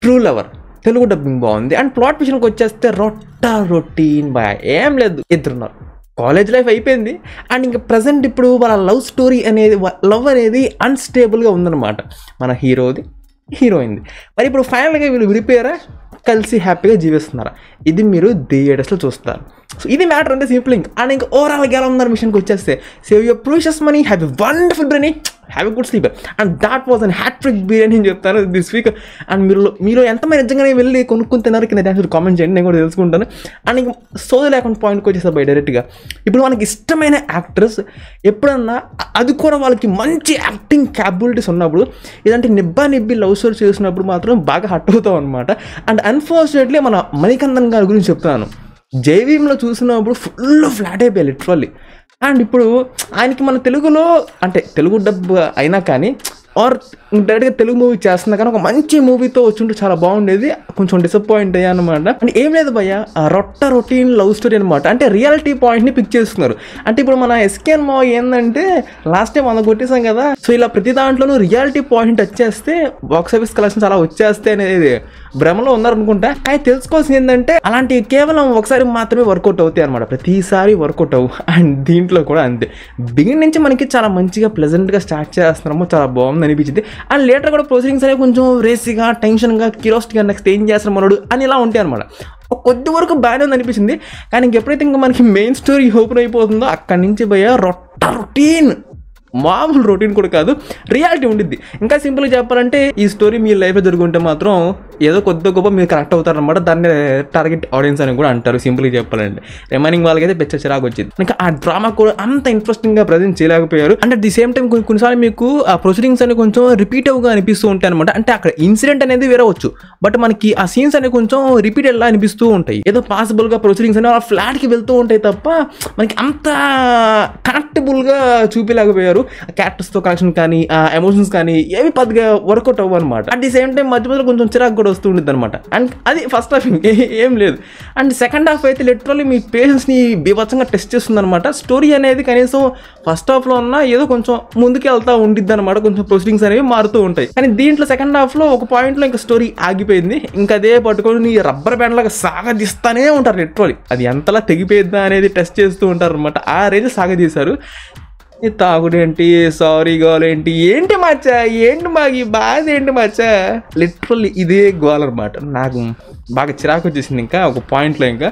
True lover Telugu dubbing బాగుంది. And plot విషయానికి వచ్చేస్తే రొటీన్ బాయ్, ఏం లేదు, ఇద్దరున్నారు, కాలేజ్ లైఫ్ అయిపోయింది. అండ్ ఇంకా ప్రజెంట్ ఇప్పుడు వాళ్ళ లవ్ అనేది అన్స్టేబుల్గా ఉందన్నమాట, మన హీరోది హీరోయింది. మరి ఇప్పుడు ఫైనల్గా వీళ్ళు విడిపోయారా, కలిసి హ్యాపీగా జీవిస్తున్నారా, ఇది మీరు థియేటర్స్లో చూస్తారు. సో ఇది మ్యాటర్ అంటే సింపుల్. అండ్ ఇంకా ఓవరాల్గా ఎలా ఉందన్న విషయానికి వచ్చేస్తే, save your precious money, have a wonderful biryani, have a good sleep. And that was an hat trick biryani అని చెప్తాను దిస్ వీక్. అండ్ మీరు ఎంతమంది నిజంగానే వెళ్ళి కొనుక్కుని తిన్నారు కింద డాన్స్ కామెంట్ చేయండి, నేను కూడా తెలుసుకుంటాను. అండ్ ఇంకా సోది లేకుండా పాయింట్కి వచ్చేస్తారు బై డైరెక్ట్గా. ఇప్పుడు మనకి ఇష్టమైన యాక్టర్స్ ఎప్పుడన్నా అది కూడా వాళ్ళకి మంచి యాక్టింగ్ క్యాపబిలిటీస్ ఉన్నప్పుడు, ఇలాంటి నిబ్బి లవ్ స్టోరీ చేసినప్పుడు మాత్రం బాగా హట్ అవుతాం అనమాట. అండ్ అన్ఫార్చునేట్లీ మన మణికందన్ గారి గురించి చెప్తాను, జైవీంలో చూసినప్పుడు ఫుల్ ఫ్లాట్ అయిపోయాయి లిటరల్లీ. అండ్ ఇప్పుడు ఆయనకి మన తెలుగులో అంటే తెలుగు డబ్ అయినా కానీ ఆర్ డైరెక్ట్గా తెలుగు మూవీ చేస్తున్నా కానీ ఒక మంచి మూవీతో వచ్చింటే చాలా బాగుండేది, కొంచెం డిసప్పాయింట్ అయ్యా అనమాట. అంటే ఏం లేదు భయ్య, రొటీన్ లవ్ స్టోరీ అనమాట. అంటే రియాలిటీ పాయింట్ని పిక్ చేస్తున్నారు. అంటే ఇప్పుడు మన ఎస్కేఎన్ మూవీ ఏంటంటే లాస్ట్ టైం మనం కొట్టేసాం కదా, సో ఇలా ప్రతి దాంట్లోనూ రియాలిటీ పాయింట్ వచ్చేస్తే బాక్స్ ఆఫీస్ కలెక్షన్స్ అలా వచ్చేస్తే అనేది భ్రమలో ఉన్నారనుకుంటా. కానీ తెలుసుకోవాల్సింది ఏంటంటే అలాంటివి కేవలం ఒకసారి మాత్రమే వర్కౌట్ అవుతాయి అనమాట, ప్రతిసారి వర్కౌట్ అవ్వు. అండ్ దీంట్లో కూడా అంతే, బిగిన్ నుంచి మనకి చాలా మంచిగా ప్లెజెంట్గా స్టార్ట్ చేస్తున్నాము, చాలా బాగుంది అనిపించింది. అండ్ లేటర్ కూడా ప్రొసీడింగ్స్ అనేవి కొంచెం రేసీగా, టెన్షన్గా, క్యూరియాసిటీగా నెక్స్ట్ ఏం చేస్తారు మనోడు అని ఇలా ఉంటాయి అనమాట. కొద్ది వరకు బాగానే ఉంది అనిపించింది. కానీ ఇంకెప్పుడైతే ఇంకా మనకి మెయిన్ స్టోరీ ఓపెన్ అయిపోతుందో అక్కడి నుంచి భయ్య రొటీన్, మామూలు రొటీన్ కూడా కాదు, రియాలిటీ ఉండిద్ది. ఇంకా సింపుల్గా చెప్పాలంటే ఈ స్టోరీ మీ లైఫ్లో జరుగుంటే మాత్రం ఏదో కొద్ది గొప్ప మీరు కనెక్ట్ అవుతారనమాట. దాన్ని టార్గెట్ ఆడియన్స్ అని కూడా అంటారు సింపుల్గా చెప్పాలంటే. రిమైనింగ్ వాళ్ళకైతే పెద్ద చిరాకు వచ్చింది. ఇంకా ఆ డ్రామా కూడా అంత ఇంట్రెస్టింగ్గా ప్రజెంట్ చేయలేకపోయారు. And at the same time కొన్నిసార్లు మీకు ఆ ప్రొసీడింగ్స్ అనేవి కొంచెం రిపీటివ్గా అనిపిస్తూ ఉంటాయి అనమాట. అంటే అక్కడ ఇన్సిడెంట్ అనేది వేరవచ్చు, బట్ మనకి ఆ సీన్స్ అనేవి కొంచెం రిపీటెడ్లా అనిపిస్తూ ఉంటాయి. ఏదో పాసిబుల్గా ప్రొసీడింగ్స్ అనేవి ఫ్లాట్కి వెళ్తూ ఉంటాయి తప్ప మనకి అంత కనెక్టబుల్గా చూపించలేకపోయారు. క్యారెక్టర్స్తో కనెక్షన్ కానీ ఆ ఎమోషన్స్ కానీ ఏవి పెద్దగా వర్కౌట్ అవ్వ అనమాట. అట్ ది సేమ్ టైం మధ్య మధ్యలో కొంచెం చిరాకు కూడా వస్తూ ఉంటుంది అనమాట. అండ్ అది ఫస్ట్ హాఫ్ ఏం లేదు. అండ్ సెకండ్ హాఫ్ అయితే లిటరల్లీ మీ పేషెన్స్ని బీభత్సంగా టెస్ట్ చేస్తుంది అనమాట. స్టోరీ అనేది కనీసం ఫస్ట్ హాఫ్లో ఉన్న ఏదో కొంచెం ముందుకు వెళ్తూ ఉండిద్ది అనమాట, కొంచెం ప్రొసీడింగ్స్ అనేవి మారుతూ ఉంటాయి. కానీ దీంట్లో సెకండ్ హాఫ్లో ఒక పాయింట్లో ఇంకా స్టోరీ ఆగిపోయింది. ఇంకా అదే పట్టుకొని రబ్బర్ బ్యాండ్ లాగా సాగదీస్తానే ఉంటారు లిటరల్లీ. అది ఎంతలా తెగిపోయిద్దా అనేది టెస్ట్ చేస్తూ ఉంటారు అనమాట. ఆ రేంజ్ సాగదీశారు. ఈ తాగుడేంటి, సారీ గోలేంటి, ఏంటి మచ్చా, ఏంటి మాకు బాధ ఏంటి మచ్చా, లిటరల్లీ ఇదే గోల్ అనమాట. నాకు బాగా చిరాకు వచ్చేసింది ఇంకా ఒక పాయింట్లో ఇంకా.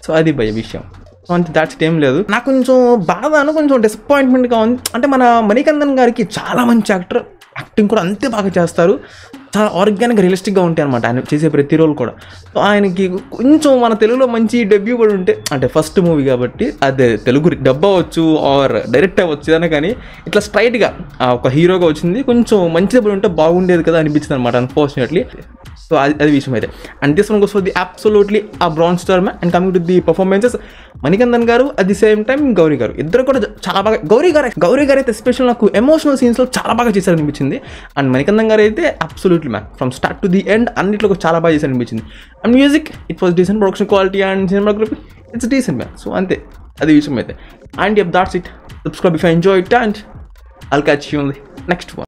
సో అది భయ విషయం. సో అంతే, దాట్స్ ఏం లేదు. నాకు కొంచెం బాధను కొంచెం డిసప్పాయింట్మెంట్గా ఉంది. అంటే మన మణికందన్ గారికి చాలా మంచి యాక్టర్, యాక్టింగ్ కూడా అంతే బాగా చేస్తారు, చాలా ఆర్గానిక్ రియలిస్టిక్గా ఉంటాయి అనమాట ఆయన చేసే ప్రతి రోల్ కూడా. సో ఆయనకి కొంచెం మన తెలుగులో మంచి డెబ్యూ కూడా ఉంటే, అంటే ఫస్ట్ మూవీ కాబట్టి అదే తెలుగు డబ్ అవ్వచ్చు ఆర్ డైరెక్ట్ అవ్వచ్చు ఏదైనా, కానీ ఇట్లా స్ట్రైట్గా ఒక హీరోగా వచ్చింది కొంచెం మంచి ఉంటే బాగుండేది కదా అనిపించింది అనమాట అన్ఫార్చునేట్లీ. సో అది విషయం అయితే. And this one goes for the absolutely uh bronze star man. And coming to the performances, Manikandan garu at the same time Gowri garu, ఇద్దరు కూడా చాలా బాగా. గౌరీ గారు అయితే ఎస్పెషల్ నాకు ఎమోషనల్ సీన్స్లో చాలా బాగా చేశారు అనిపించింది. అండ్ మణికందన్ గారు అయితే absolutely man, from start to the end అన్నిట్లో చాలా బాగా చేశారు అనిపించింది. And music it was decent, production quality and cinematography it's decent man. So అంతే, అది విషయం అయితే. And yup, that's it. Subscribe if you enjoy it and I'll catch you on the next one.